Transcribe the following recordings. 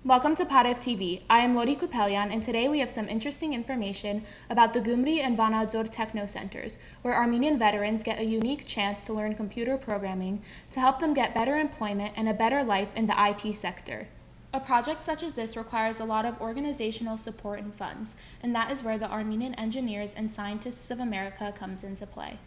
Welcome to Parev TV. I am Lori Kupelian, and today we have some interesting information about the Gyumri and Vanadzor Techno centers, where Armenian veterans get a unique chance to learn computer programming to help them get better employment and a better life in the IT sector. A project such as this requires a lot of organizational support and funds, and that is where the Armenian Engineers and Scientists of America comes into play.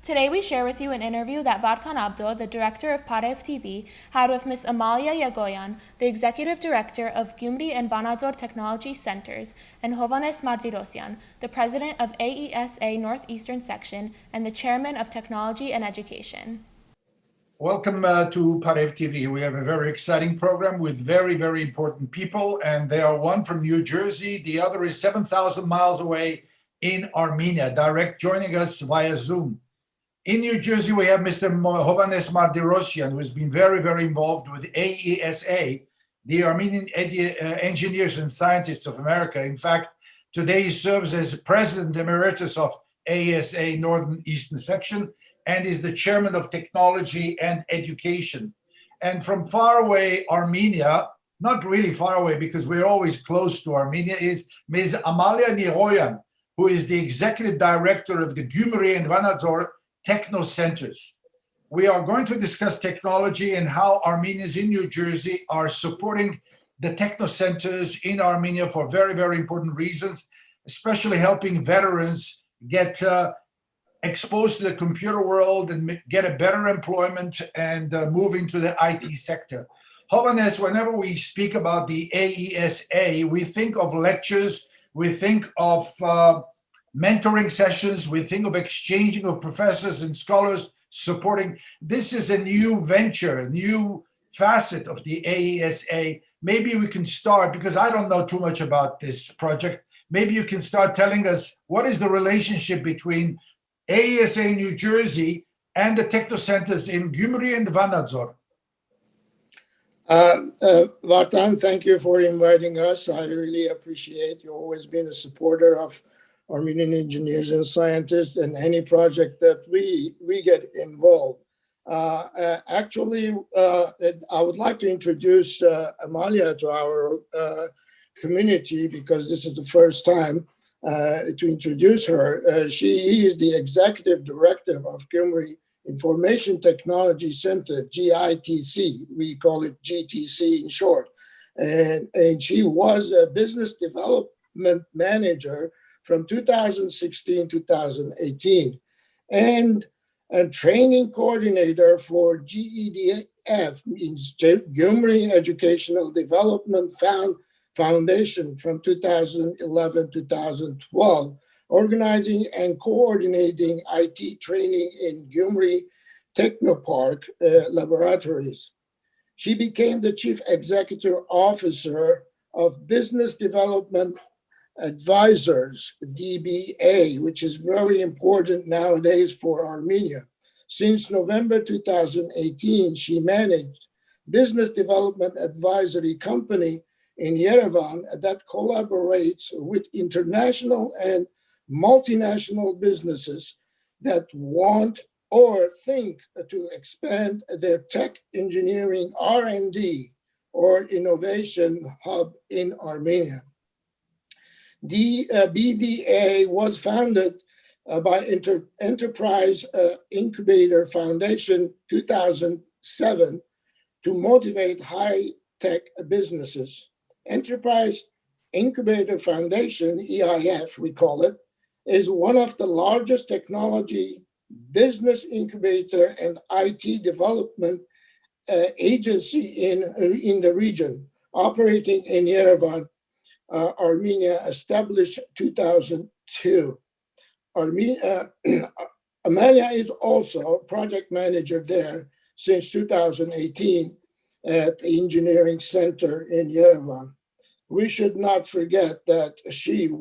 Today we share with you an interview that Vartan Abdo, the director of Parev TV, had with Ms. Amalya Yeghoyan, the executive director of Gyumri and Vanadzor Technology Centers, and Hovhannes Mardirossian, the president of AESA Northeastern Section and the chairman of Technology and Education. Welcome to Parev TV. We have a very exciting program with very, very important people, and they are one from New Jersey, the other is 7,000 miles away in Armenia, direct joining us via Zoom. In New Jersey, we have Mr. Hovhannes Mardirossian, who has been very, very involved with AESA, the Armenian Engineers and Scientists of America. In fact, today he serves as President Emeritus of AESA Northern Eastern Section and is the Chairman of Technology and Education. And from far away Armenia, not really far away because we're always close to Armenia, is Ms. Amalya Yeghoyan, who is the Executive Director of the Gyumri and Vanadzor Techno centers. We are going to discuss technology and how Armenians in New Jersey are supporting the techno centers in Armenia for very, very important reasons, especially helping veterans get exposed to the computer world and get a better employment and move into the IT sector. Hovhannes, whenever we speak about the AESA, we think of lectures, we think of mentoring sessions, we think of exchanging of professors and scholars supporting. This is a new venture, a new facet of the AESA. Maybe we can start, because I don't know too much about this project, maybe you can start telling us what is the relationship between AESA New Jersey and the techno centers in Gyumri and Vanadzor. Vartan, thank you for inviting us. I really appreciate. You've always been a supporter of Armenian engineers and scientists and any project that we get involved. Actually, I would like to introduce Amalya to our community because this is the first time to introduce her. She is the executive director of Gyumri Information Technology Center, GITC. We call it GTC in short. And she was a business development manager from 2016-2018, and a training coordinator for GEDF, means Gyumri Educational Development Foundation from 2011-2012, organizing and coordinating IT training in Gyumri Technopark laboratories. She became the chief executive officer of Business Development Advisors, DBA, which is very important nowadays for Armenia. Since November 2018, she managed business development advisory company in Yerevan that collaborates with international and multinational businesses that want or think to expand their tech engineering R&D or innovation hub in Armenia. The BDA was founded by Enterprise Incubator Foundation 2007 to motivate high-tech businesses. Enterprise Incubator Foundation, EIF we call it, is one of the largest technology business incubator and IT development agency in the region, operating in Yerevan, Armenia, established 2002. Amalya is also project manager there since 2018 at the Engineering Center in Yerevan. We should not forget that she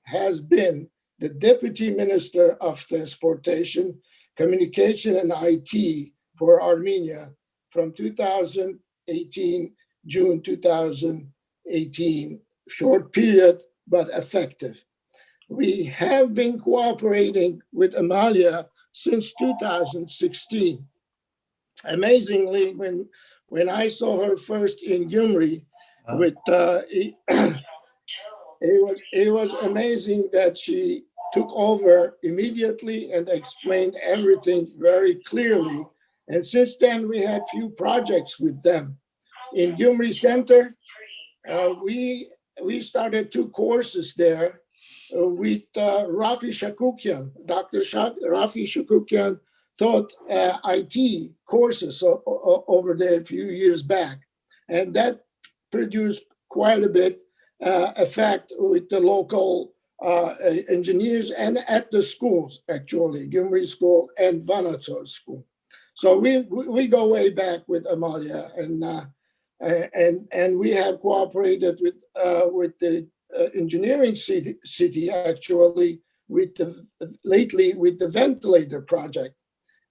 has been the Deputy Minister of Transportation, Communication and IT for Armenia from 2018, June 2018, short period, but effective. We have been cooperating with Amalya since 2016. Amazingly, when when I saw her first in Gyumri, with it was amazing that she took over immediately and explained everything very clearly. And since then, we had few projects with them. In Gyumri Center, we started 2 courses there with Rafi Shakukyan. Rafi Shakukyan taught IT courses over there a few years back. And that produced quite a bit effect with the local engineers and at the schools, actually, Gyumri School and Vanadzor School. So we go way back with Amalya, and we have cooperated with the engineering city actually lately with the ventilator project,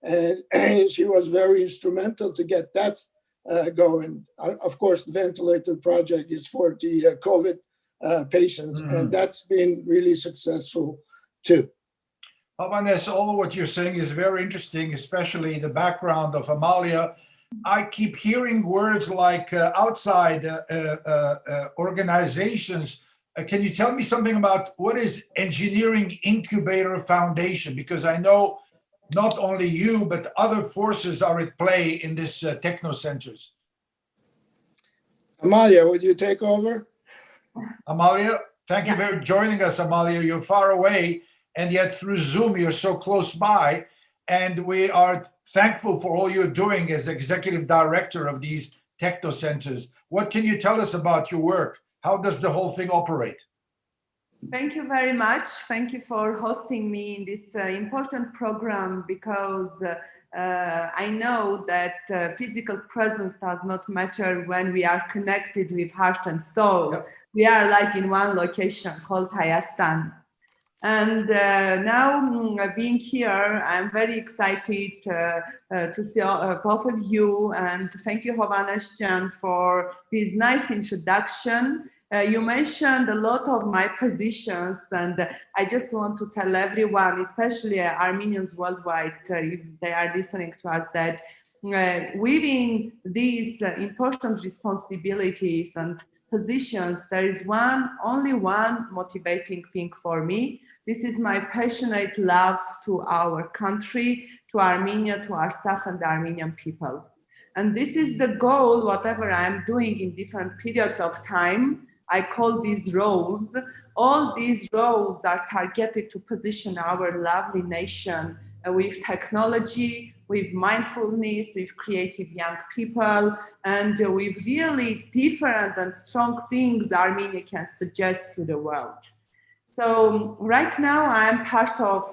and she was very instrumental to get that going. Of course, the ventilator project is for the COVID patients, and that's been really successful too. Hovhannes, all of what you're saying is very interesting, especially the background of Amalya. I keep hearing words like outside organizations. Can you tell me something about what is Engineering Incubator Foundation? Because I know not only you, but other forces are at play in this techno centers. Amalya, would you take over? Amalya, thank you for joining us, Amalya. You're far away, and yet through Zoom, you're so close by. And we are thankful for all you're doing as executive director of these techno centers. What can you tell us about your work? How does the whole thing operate? Thank you very much. Thank you for hosting me in this important program, because I know that physical presence does not matter when we are connected with heart and soul. Yep. We are like in one location called Hayastan. And now being here, I'm very excited to see both of you, and thank you, Hovhannes, for this nice introduction. You mentioned a lot of my positions, and I just want to tell everyone, especially Armenians worldwide, if they are listening to us, that within these important responsibilities and positions, there is only one motivating thing for me. This is my passionate love to our country, to Armenia, to Artsakh and the Armenian people. And this is the goal, whatever I'm doing in different periods of time. I call these roles. All these roles are targeted to position our lovely nation with technology, with mindfulness, with creative young people, and with really different and strong things Armenia can suggest to the world. So right now I'm part of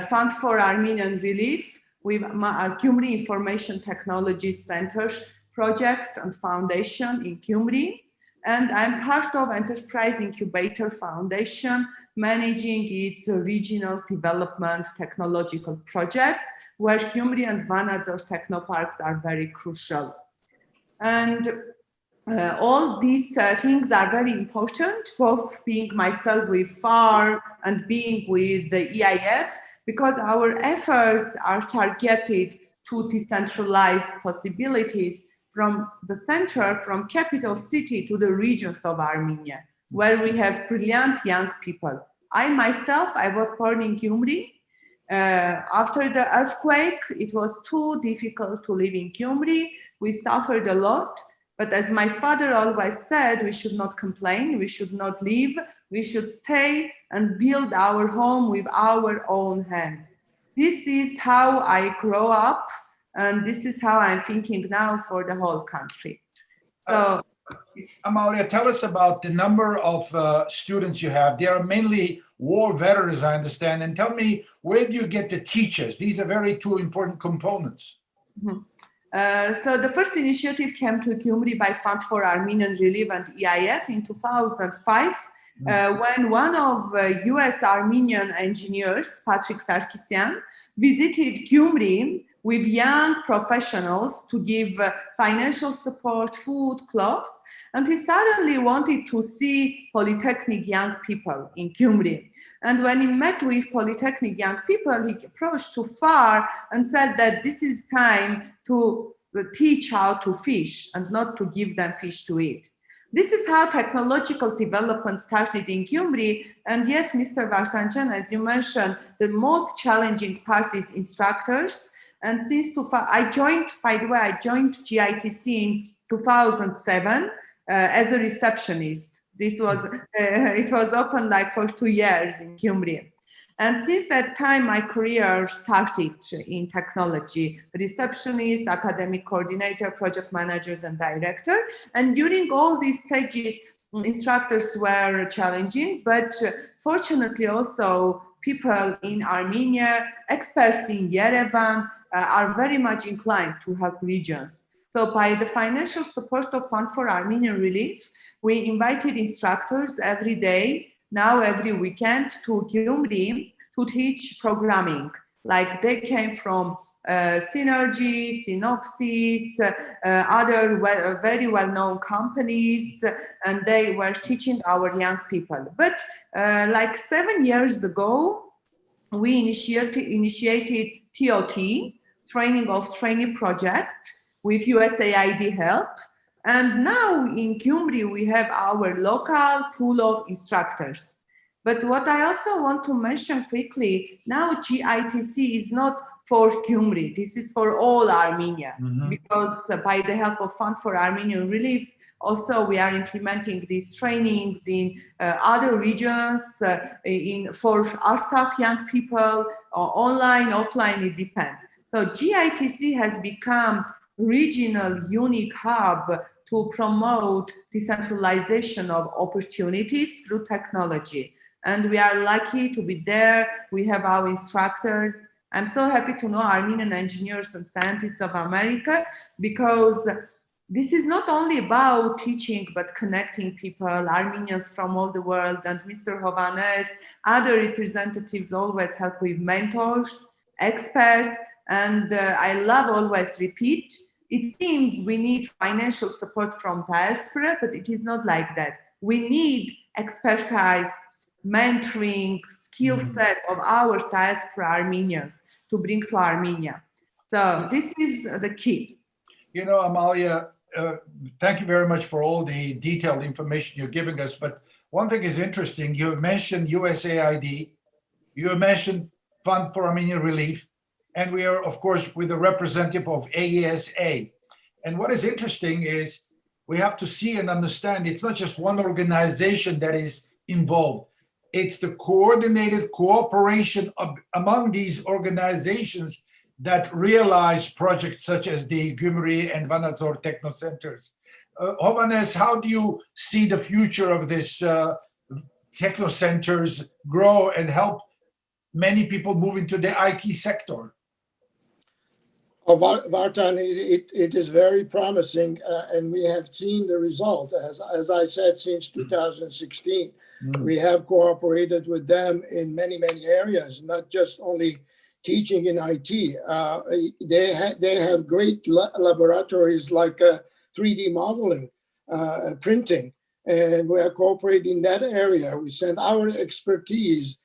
Fund for Armenian Relief with Gyumri Information Technology Centers project and foundation in Gyumri. And I'm part of Enterprise Incubator Foundation, managing its regional development technological projects, where Gyumri and Vanadzor technoparks are very crucial. And all these things are very important, both being myself with FAR and being with the EIF, because our efforts are targeted to decentralize possibilities from the center, from capital city to the regions of Armenia, where we have brilliant young people. I myself, I was born in Gyumri. After the earthquake, it was too difficult to live in Gyumri. We suffered a lot, but as my father always said, we should not complain, we should not leave, we should stay and build our home with our own hands. This is how I grow up, and this is how I'm thinking now for the whole country. So, Amalya, tell us about the number of students you have. They are mainly war veterans, I understand. And tell me, where do you get the teachers? These are two important components. So the first initiative came to Gyumri by Fund for Armenian Relief and EIF in 2005, when one of US Armenian engineers, Patrick Sarkisian, visited Gyumri with young professionals to give financial support, food, clothes, and he suddenly wanted to see Polytechnic young people in Gyumri. And when he met with Polytechnic young people, he approached too far and said that this is time to teach how to fish and not to give them fish to eat. This is how technological development started in Gyumri. And yes, Mr. Vartan, as you mentioned, the most challenging part is instructors. And since I joined GITC in 2007 as a receptionist. This was, it was open like for 2 years in Gyumri. And since that time, my career started in technology, receptionist, academic coordinator, project manager, and director. And during all these stages, instructors were challenging, but fortunately also people in Armenia, experts in Yerevan, are very much inclined to help regions. So by the financial support of Fund for Armenian Relief, we invited instructors every day, now every weekend, to Gyumri to teach programming. Like they came from Synergy, Synopsys, other very well-known companies, and they were teaching our young people. But like 7 years ago, we initiated TOT, Training of Trainee Project, with USAID help. And now in Gyumri, we have our local pool of instructors. But what I also want to mention quickly, now GITC is not for Gyumri, this is for all Armenia, because by the help of Fund for Armenian Relief, also we are implementing these trainings in other regions, for Artsakh young people, online, offline, it depends. So GITC has become regional unique hub to promote decentralization of opportunities through technology. And we are lucky to be there. We have our instructors. I'm so happy to know Armenian engineers and scientists of America, because this is not only about teaching, but connecting people, Armenians from all the world. And Mr. Hovhannes, other representatives always help with mentors, experts. And I love always repeat, it seems we need financial support from diaspora, but it is not like that. We need expertise, mentoring, skill set of our diaspora Armenians to bring to Armenia. So this is the key. You know, Amalya, thank you very much for all the detailed information you're giving us. But one thing is interesting. You have mentioned USAID, you have mentioned Fund for Armenian Relief, and we are, of course, with a representative of AESA. And what is interesting is we have to see and understand it's not just one organization that is involved. It's the coordinated cooperation among these organizations that realize projects such as the Gyumri and Vanadzor Techno Centers. Hovhannes, how do you see the future of this Techno Centers grow and help many people move into the IT sector? Vartan, it is very promising, and we have seen the result. As I said, since 2016, we have cooperated with them in many, many areas, not just only teaching in IT. They have great laboratories like 3D modeling, printing, and we are cooperating in that area. We send our expertise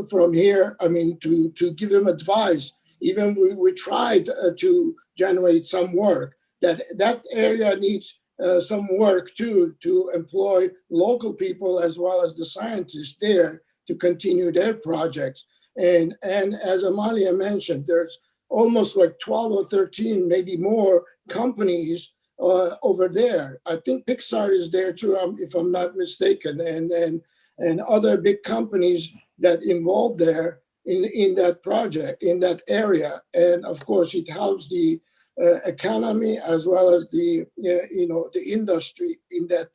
from here, I mean, to give them advice. Even we tried to generate some work. That area needs some work too, to employ local people as well as the scientists there to continue their projects. And as Amalya mentioned, there's almost like 12 or 13, maybe more companies over there. I think Pixar is there too, if I'm not mistaken, and other big companies that involved there in that project, in that area. And of course, it helps the economy as well as the industry in that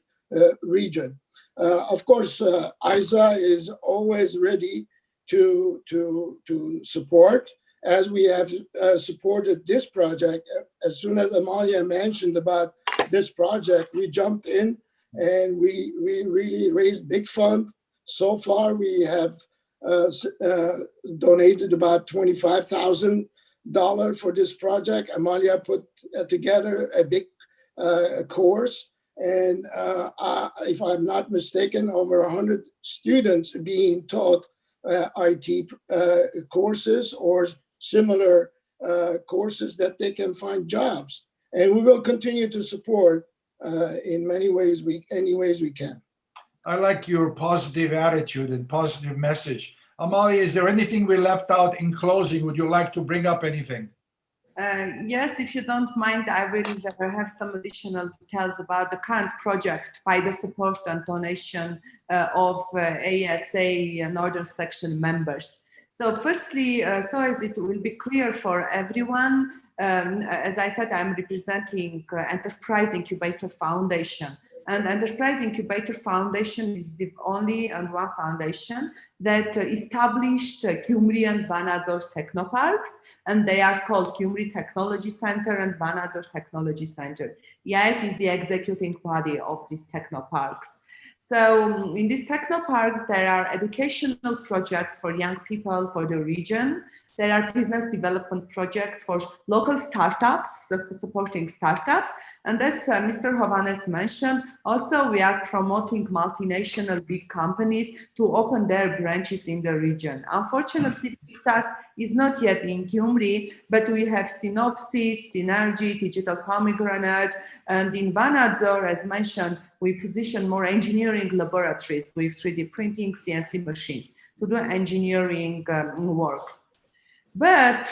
region. Of course, AESA is always ready to support, as we have supported this project. As soon as Amalya mentioned about this project, we jumped in and we really raised big fund. So far, we have donated about $25,000 for this project. Amalya put together a big course, and if I'm not mistaken, over 100 students being taught IT courses or similar courses that they can find jobs. And we will continue to support in many ways, any ways we can. I like your positive attitude and positive message. Amalya, is there anything we left out in closing? Would you like to bring up anything? Yes, if you don't mind, I will have some additional details about the current project by the support and donation of AESA Northern Section members. So firstly, so as it will be clear for everyone, as I said, I'm representing Enterprise Incubator Foundation. And Enterprise Incubator Foundation is the only and one foundation that established Gyumri and Vanadzor technoparks, and they are called Gyumri Technology Center and Vanadzor Technology Center. EIF is the executing body of these technoparks. So in these technoparks, there are educational projects for young people for the region. There are business development projects for local startups, supporting startups. And as Mr. Hovhannes mentioned, also we are promoting multinational big companies to open their branches in the region. Unfortunately, PISA is not yet in Gyumri, but we have Synopsys, Synergy, Digital Pomegranate, and in Vanadzor, as mentioned, we position more engineering laboratories with 3D printing, CNC machines to do engineering works. But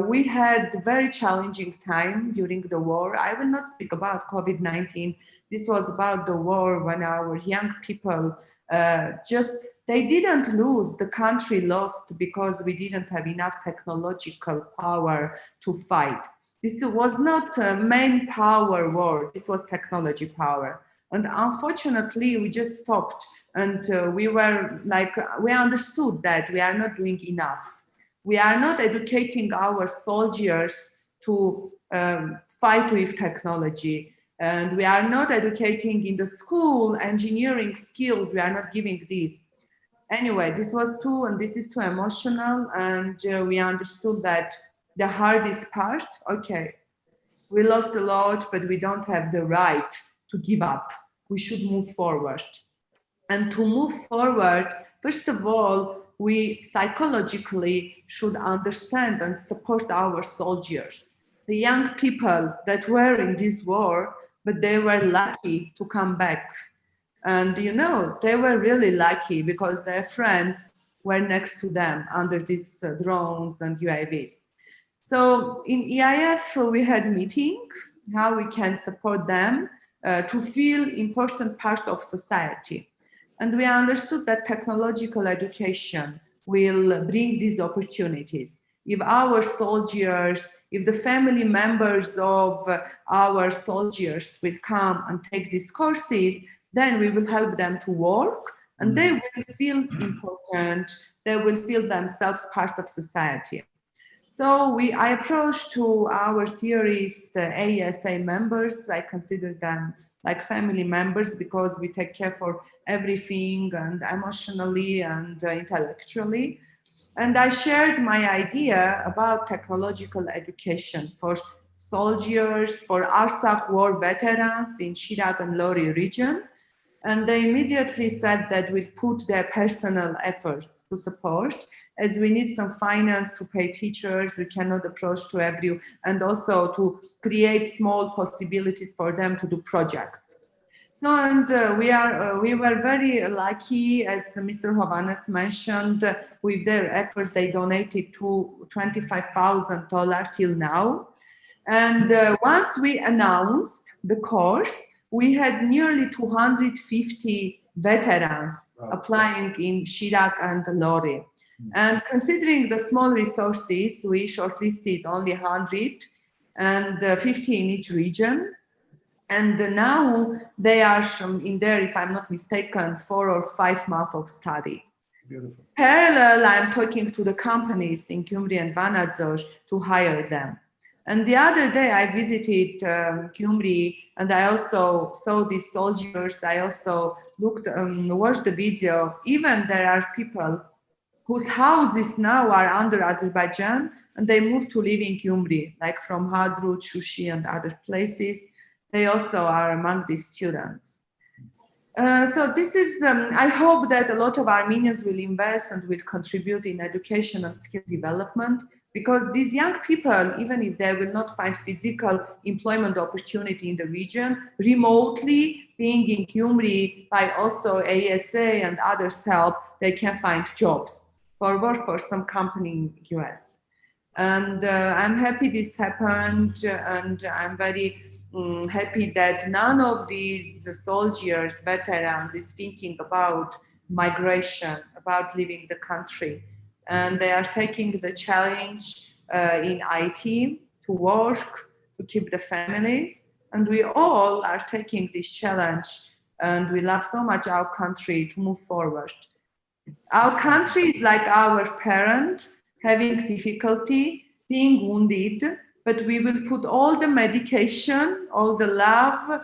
we had very challenging time during the war. I will not speak about COVID-19. This was about the war when our young people they didn't lose, the country lost because we didn't have enough technological power to fight. This was not a main power war, this was technology power. And unfortunately, we just stopped and we understood that we are not doing enough. We are not educating our soldiers to fight with technology. And we are not educating in the school engineering skills. We are not giving these. Anyway, this was this is too emotional. And we understood that the hardest part, okay, we lost a lot, but we don't have the right to give up. We should move forward. And to move forward, first of all, we psychologically should understand and support our soldiers, the young people that were in this war, but they were lucky to come back. And they were really lucky because their friends were next to them under these drones and UAVs. So in EIF, we had meetings, how we can support them to feel important part of society. And we understood that technological education will bring these opportunities. If our soldiers, if the family members of our soldiers will come and take these courses, then we will help them to work and they will feel important, they will feel themselves part of society. So I approached to our theorists, the AESA members. I consider them like family members because we take care for everything and emotionally and intellectually. And I shared my idea about technological education for soldiers, for Artsakh war veterans in Shirak and Lori region. And they immediately said that we'll put their personal efforts to support, as we need some finance to pay teachers, we cannot approach to every, and also to create small possibilities for them to do projects. So, and we were very lucky, as Mr. Hovhannes mentioned, with their efforts, they donated to $25,000 till now. And once we announced the course, we had nearly 250 veterans applying in Shirak and Lori. And considering the small resources, we shortlisted only 100 and 50 in each region. And now they are in there, if I'm not mistaken, 4 or 5 months of study. Beautiful. Parallel, I'm talking to the companies in Gyumri and Vanadzor to hire them. And the other day I visited Gyumri and I also saw these soldiers. I also watched the video. Even there are people whose houses now are under Azerbaijan and they moved to live in Gyumri, like from Hadrut, Shushi and other places. They also are among these students. So this is, I hope that a lot of Armenians will invest and will contribute in education and skill development. Because these young people, even if they will not find physical employment opportunity in the region, remotely being in Gyumri by also AESA and others help, they can find jobs for work for some company in US. And I'm happy this happened, and I'm very happy that none of these soldiers, veterans, is thinking about migration, about leaving the country. And they are taking the challenge in IT to work, to keep the families. And we all are taking this challenge, and we love so much our country to move forward. Our country is like our parent, having difficulty, being wounded, but we will put all the medication, all the love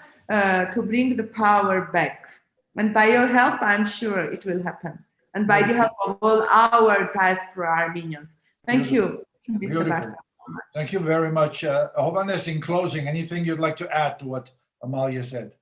to bring the power back. And by your help, I'm sure it will happen. And by the help of all our diaspora Armenians. Thank you, Mr. Vartan. Thank you very much. Hovhannes, in closing, anything you'd like to add to what Amalya said?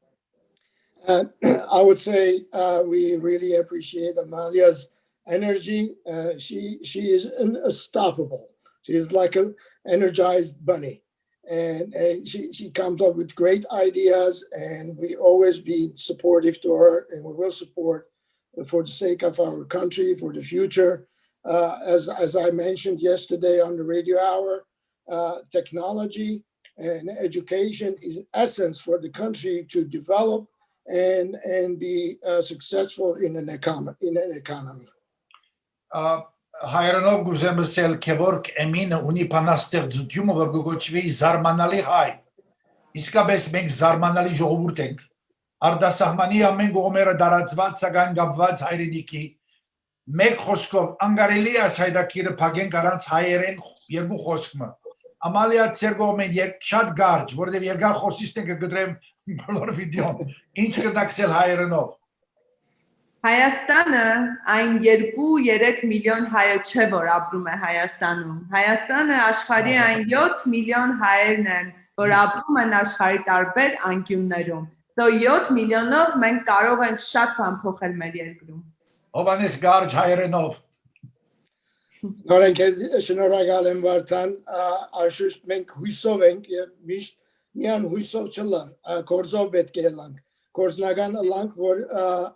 I would say we really appreciate Amalya's energy. She is unstoppable. She is like an energized bunny, and she comes up with great ideas, and we always be supportive to her, and we will support for the sake of our country, for the future. As I mentioned yesterday on the radio hour, technology and education is essence for the country to develop and be successful in an economy. Հայերենով գուզեմ ասել, քեվորք Էմինը ունի բանաստեղծությունը, որ գոչվի զարմանալի հայ։ Իսկապես մենք զարմանալի ժողովուրդ ենք։ Արտասահմանի ամեն կողմերը դարածված, սակայն կապված հայրենիքի։ Մեկ խոսքով անկարելի է հայդակիրը փակենք առանց հայերեն երկու խոսքը։ Ամալիա ծեր կողմեն շատ գարջ, որովհետև երկար խոսիստը կգրեմ բոլոր վիդեոն։ Ինչ կդակսել հայերենով։ Հայաստանը այն 2-3 միլիոն հայը չէ, որ ապրում է Հայաստանում։ Հայաստանը աշխարհի այն 7 միլիոն հայերն են, որ ապրում են աշխարհի տարբեր անկյուններում։ So 7 միլիոնով մենք կարող ենք շատ բան փոխել մեր երկրում։ Ովանես գարջ հայերենով։ Շնորհակալ եմ Վարդան, անշուշտ մենք հույսով ենք եւ միշտ միան հույսով չլան, գործով պետք է լանք։ Գործնական լանք, որ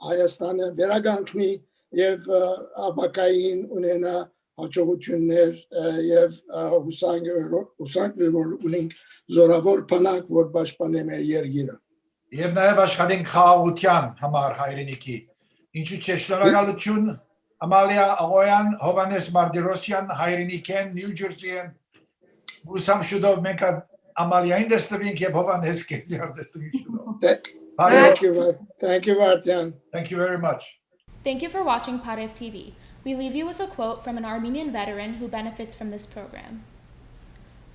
Հայաստանը վերագանքնի եւ ապակային ունենա հաջողություններ եւ հուսանք որ ունենք զորավոր բանակ, որ պաշտպանի մեր երկիրը։ Եվ նաեւ աշխատենք խաղաղության համար հայրենիքի։ Ինչու՞ չէ, շնորհակալություն Amalya, Yeghoyan, Hovhannes, Mardirossian, հայրենիքեն, New Jersey-ն։ Ուսամ շուտով մենք Amalya-ին դստվենք եւ Hovhannes կեզի արդստվենք շուտով։ Thank you, Vartan. Thank you very much. Thank you for watching Parev TV. We leave you with a quote from an Armenian veteran who benefits from this program.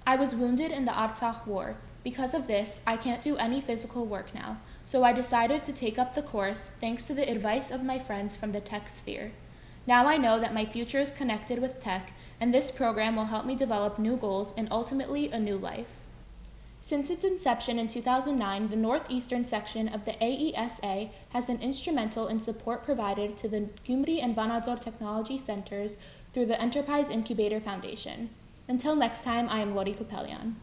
I was wounded in the Artsakh war. Because of this, I can't do any physical work now, so I decided to take up the course thanks to the advice of my friends from the tech sphere. Now I know that my future is connected with tech, and this program will help me develop new goals and ultimately a new life. Since its inception in 2009, the northeastern section of the AESA has been instrumental in support provided to the Gyumri and Vanadzor technology centers through the Enterprise Incubator Foundation. Until next time, I am Lori Kupelian.